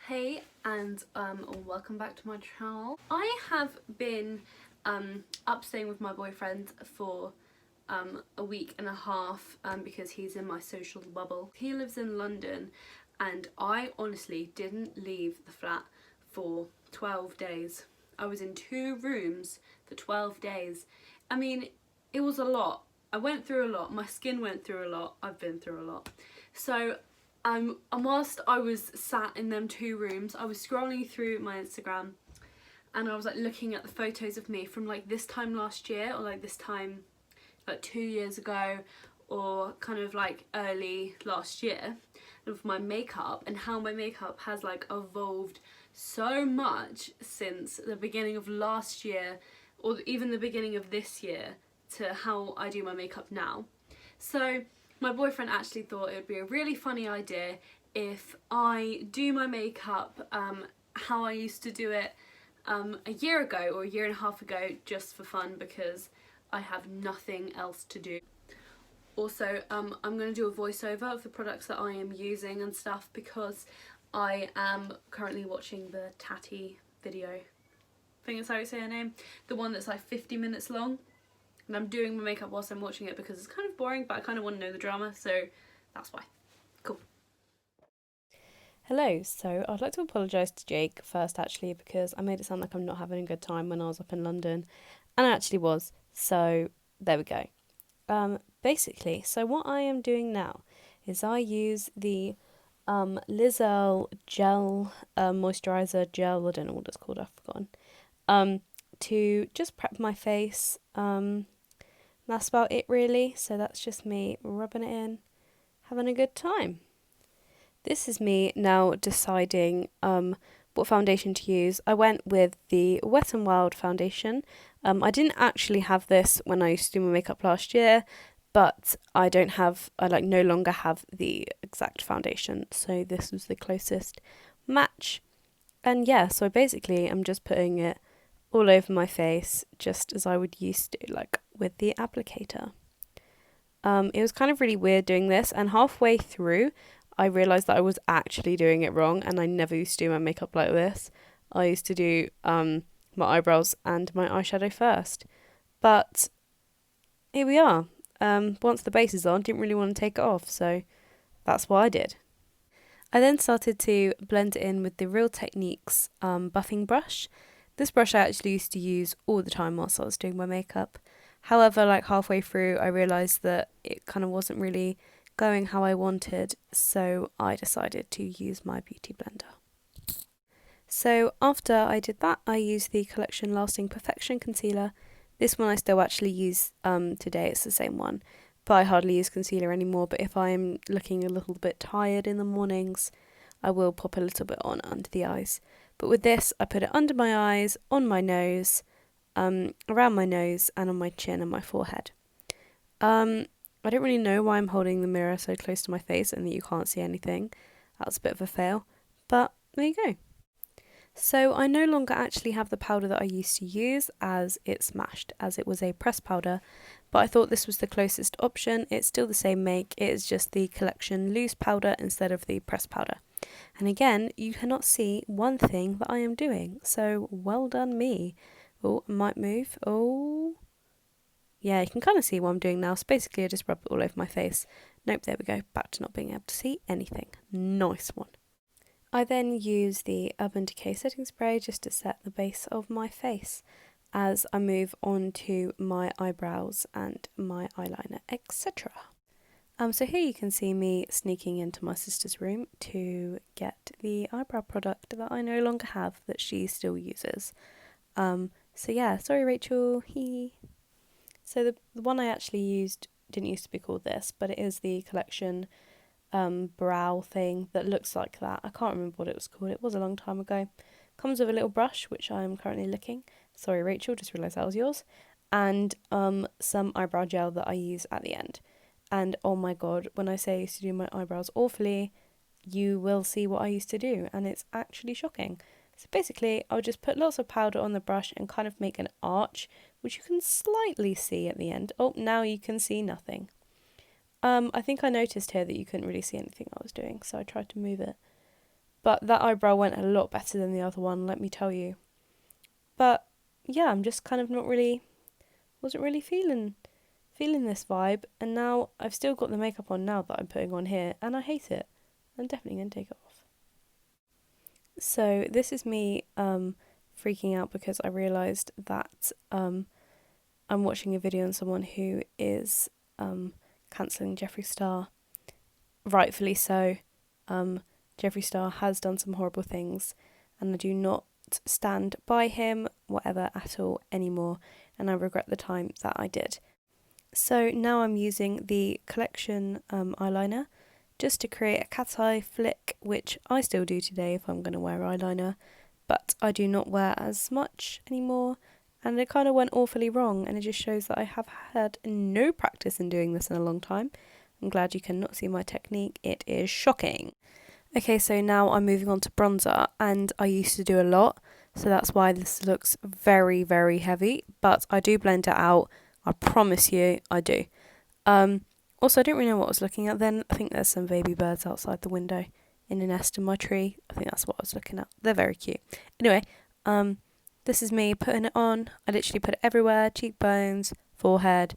Hey and welcome back to my channel. I have been up staying with my boyfriend for a week and a half because he's in my social bubble. He lives in London and I honestly didn't leave the flat for 12 days. I was in 2 rooms for 12 days. I mean, it was a lot. I went through a lot. My skin went through a lot. I've been through a lot. So and whilst I was sat in them 2 rooms, I was scrolling through my Instagram and I was like looking at the photos of me from like this time last year or like this time like 2 years ago or kind of like early last year of my makeup and how my makeup has like evolved so much since the beginning of last year or even the beginning of this year to how I do my makeup now. So my boyfriend actually thought it would be a really funny idea if I do my makeup how I used to do it a year ago or a year and a half ago, just for fun because I have nothing else to do. Also, I'm going to do a voiceover of the products that I am using and stuff because I am currently watching the Tatty video. I think that's how you say her name. The one that's like 50 minutes long. And I'm doing my makeup whilst I'm watching it because it's kind of boring, but I kind of want to know the drama, so that's why. Cool. Hello, so I'd like to apologise to Jake first actually because I made it sound like I'm not having a good time when I was up in London, and I actually was, so there we go. Basically, so what I am doing now is I use the Lizelle gel moisturiser gel, I don't know what it's called, I've forgotten, to just prep my face. That's about it really, so that's just me rubbing it in, having a good time. This is me now deciding what foundation to use. I went with the Wet n Wild foundation. I didn't actually have this when I used to do my makeup last year, but I no longer have the exact foundation, so this was the closest match. And yeah, so basically I'm just putting it all over my face, just as I would used to, like with the applicator. It was kind of really weird doing this, and halfway through I realised that I was actually doing it wrong, and I never used to do my makeup like this. I used to do my eyebrows and my eyeshadow first. But here we are. Once the base is on, didn't really want to take it off, so that's what I did. I then started to blend it in with the Real Techniques buffing brush. This brush I actually used to use all the time whilst I was doing my makeup. However, like halfway through, I realised that it kind of wasn't really going how I wanted, so I decided to use my beauty blender. So after I did that, I used the Collection Lasting Perfection Concealer. This one I still actually use today, it's the same one, but I hardly use concealer anymore, but if I'm looking a little bit tired in the mornings, I will pop a little bit on under the eyes. But with this, I put it under my eyes, on my nose, around my nose, and on my chin and my forehead. I don't really know why I'm holding the mirror so close to my face and that you can't see anything. That's a bit of a fail, but there you go. So I no longer actually have the powder that I used to use as it's smashed, as it was a pressed powder, but I thought this was the closest option. It's still the same make, it is just the Collection loose powder instead of the pressed powder. And again, you cannot see one thing that I am doing, so well done me. Oh, I might move. Oh, yeah, you can kind of see what I'm doing now. So basically I just rub it all over my face. Nope, there we go. Back to not being able to see anything. Nice one. I then use the Urban Decay setting spray just to set the base of my face as I move on to my eyebrows and my eyeliner, etc. So here you can see me sneaking into my sister's room to get the eyebrow product that I no longer have that she still uses. So yeah, sorry Rachel, So the one I actually used didn't used to be called this, but it is the Collection brow thing that looks like that. I can't remember what it was called. It was a long time ago. Comes with a little brush, which I'm currently licking. Sorry, Rachel, just realised that was yours. And some eyebrow gel that I use at the end. And oh my god, when I say I used to do my eyebrows awfully, you will see what I used to do, and it's actually shocking. So basically, I'll just put lots of powder on the brush and kind of make an arch, which you can slightly see at the end. Oh, now you can see nothing. I think I noticed here that you couldn't really see anything I was doing, so I tried to move it But that eyebrow went a lot better than the other one, let me tell you. But yeah, I'm just kind of wasn't really feeling this vibe, and now I've still got the makeup on now that I'm putting on here, and I hate it. I'm definitely going to take it off. So this is me freaking out because I realised that I'm watching a video on someone who is cancelling Jeffree Star. Rightfully so. Jeffree Star has done some horrible things, and I do not stand by him, whatever, at all anymore, and I regret the time that I did. So now I'm using the Collection eyeliner just to create a cat's eye flick, which I still do today if I'm going to wear eyeliner, but I do not wear as much anymore, and it kind of went awfully wrong, and it just shows that I have had no practice in doing this in a long time. I'm glad you cannot see my technique, it is shocking. Okay, so now I'm moving on to bronzer, and I used to do a lot, so that's why this looks very, very heavy, but I do blend it out, I promise you, I do. Also, I don't really know what I was looking at then. I think there's some baby birds outside the window in a nest in my tree. I think that's what I was looking at. They're very cute. Anyway, this is me putting it on. I literally put it everywhere, cheekbones, forehead,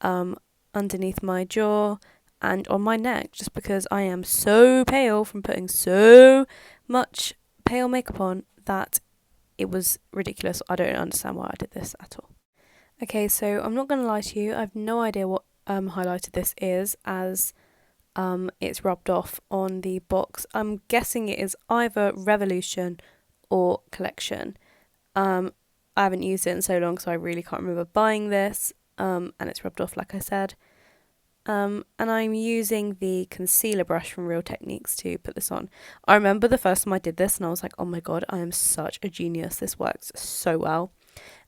underneath my jaw, and on my neck, just because I am so pale from putting so much pale makeup on that it was ridiculous. I don't understand why I did this at all. Okay, so I'm not going to lie to you, I have no idea what highlighter this is, as it's rubbed off on the box. I'm guessing it is either Revolution or Collection. I haven't used it in so long, so I really can't remember buying this, and it's rubbed off like I said. And I'm using the concealer brush from Real Techniques to put this on. I remember the first time I did this and I was like, oh my god, I am such a genius, this works so well.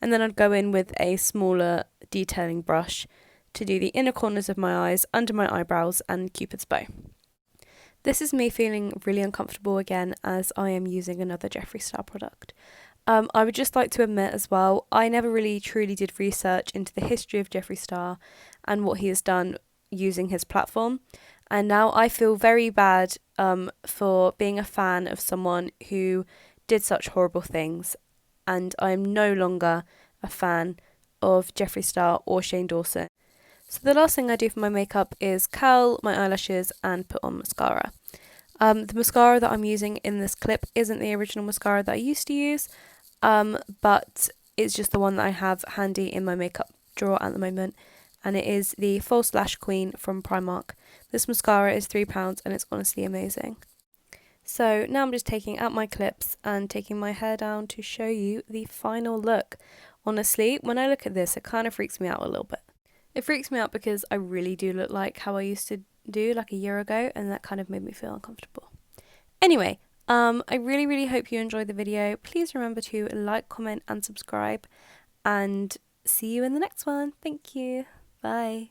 And then I'd go in with a smaller detailing brush to do the inner corners of my eyes, under my eyebrows, and Cupid's bow. This is me feeling really uncomfortable again, as I am using another Jeffree Star product. I would just like to admit as well, I never really truly did research into the history of Jeffree Star and what he has done using his platform, and now I feel very bad for being a fan of someone who did such horrible things, and I am no longer a fan of Jeffree Star or Shane Dawson. So the last thing I do for my makeup is curl my eyelashes and put on mascara. The mascara that I'm using in this clip isn't the original mascara that I used to use, but it's just the one that I have handy in my makeup drawer at the moment, and it is the False Lash Queen from Primark. This mascara is £3 and it's honestly amazing. So now I'm just taking out my clips and taking my hair down to show you the final look. Honestly, when I look at this, it kind of freaks me out a little bit. It freaks me out because I really do look like how I used to do like a year ago, and that kind of made me feel uncomfortable. Anyway, I really, really hope you enjoyed the video. Please remember to like, comment and subscribe, and see you in the next one. Thank you. Bye.